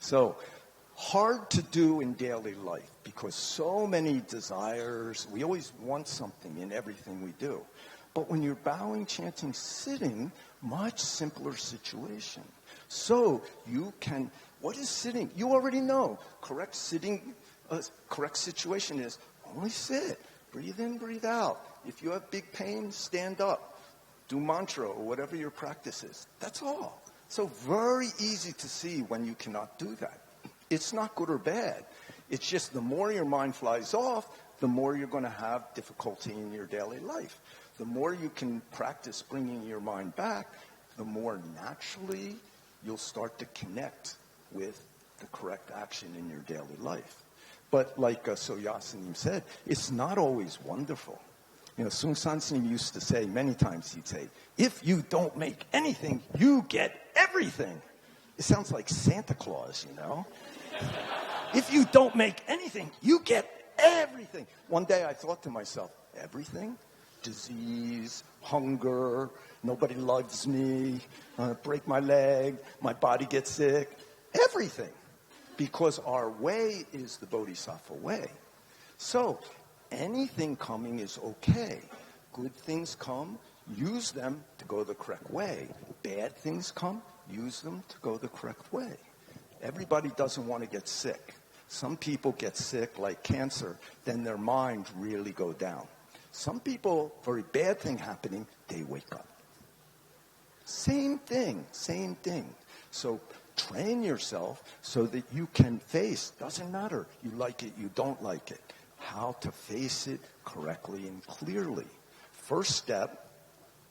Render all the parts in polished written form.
So, hard to do in daily life because so many desires, we always want something in everything we do. But when you're bowing, chanting, sitting, much simpler situation. So you can, what is sitting? You already know. Correct sitting, correct situation is only sit. Breathe in, breathe out. If you have big pain, stand up. Do mantra or whatever your practice is. That's all. So very easy to see when you cannot do that. It's not good or bad. It's just the more your mind flies off, the more you're going to have difficulty in your daily life. The more you can practice bringing your mind back, the more naturally you'll start to connect with the correct action in your daily life. But like Soyasanim said, it's not always wonderful. You know, Sung Sansanim used to say many times, he'd say, if you don't make anything, you get everything. It sounds like Santa Claus, you know. If you don't make anything, you get everything. One day I thought to myself, everything? Disease, hunger, nobody loves me, break my leg, my body gets sick, everything. Because our way is the Bodhisattva way. So anything coming is okay. Good things come, use them to go the correct way. Bad things come, use them to go the correct way. Everybody doesn't want to get sick. Some people get sick like cancer, then their mind really go down. Some people, very bad thing happening, they wake up. Same thing. So train yourself so that you can face, doesn't matter, you like it, you don't like it, how to face it correctly and clearly. First step,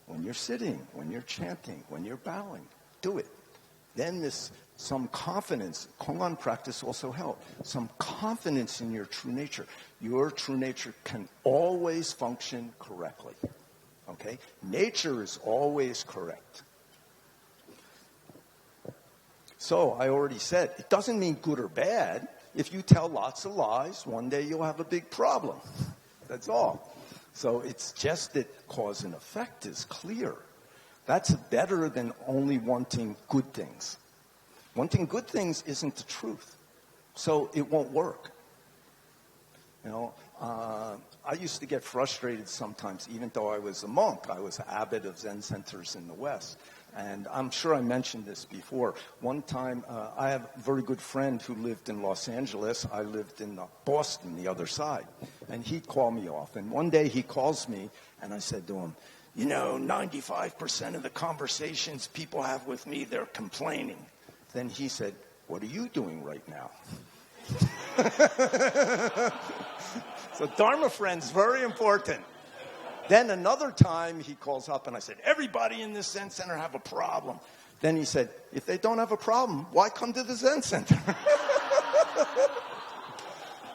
when you're sitting, when you're chanting, when you're bowing, do it. Then some confidence, Kongan practice also helps, some confidence in your true nature. Your true nature can always function correctly. Okay? Nature is always correct. So, I already said, it doesn't mean good or bad. If you tell lots of lies, one day you'll have a big problem. That's all. So, it's just that cause and effect is clear. That's better than only wanting good things. Wanting good things isn't the truth. So it won't work. You know, I used to get frustrated sometimes, even though I was a monk. I was an abbot of Zen centers in the West. And I'm sure I mentioned this before. One time, I have a very good friend who lived in Los Angeles. I lived in Boston, the other side. And he'd call me off. And one day he calls me, and I said to him, you know, 95% of the conversations people have with me, they're complaining. Then he said, what are you doing right now? So Dharma friends, very important. Then another time he calls up and I said, everybody in this Zen center have a problem. Then he said, if they don't have a problem, why come to the Zen center?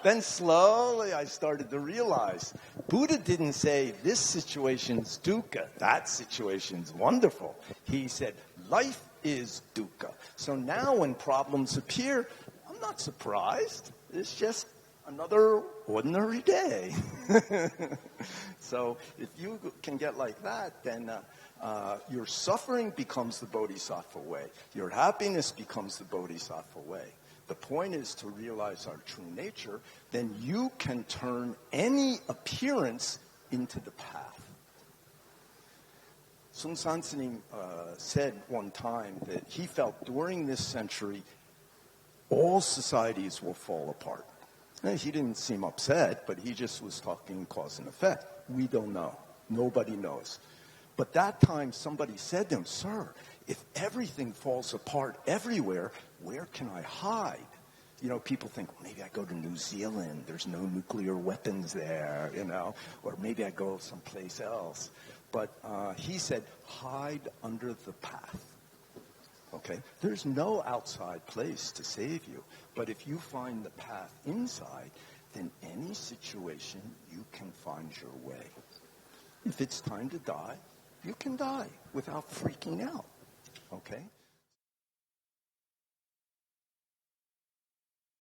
Then slowly I started to realize, Buddha didn't say, this situation's dukkha, that situation's wonderful. He said, life is dukkha. So now when problems appear, I'm not surprised. It's just another ordinary day. So if you can get like that, then your suffering becomes the Bodhisattva way. Your happiness becomes the Bodhisattva way. The point is to realize our true nature, then you can turn any appearance into the path. Sung Sansanim said one time that he felt during this century, all societies will fall apart. And he didn't seem upset, but he just was talking cause and effect. We don't know. Nobody knows. But that time somebody said to him, sir, if everything falls apart everywhere, where can I hide? You know, people think, well, maybe I go to New Zealand. There's no nuclear weapons there, you know. Or maybe I go someplace else. But he said, hide under the path. Okay? There's no outside place to save you. But if you find the path inside, then any situation, you can find your way. If it's time to die, you can die without freaking out. Okay?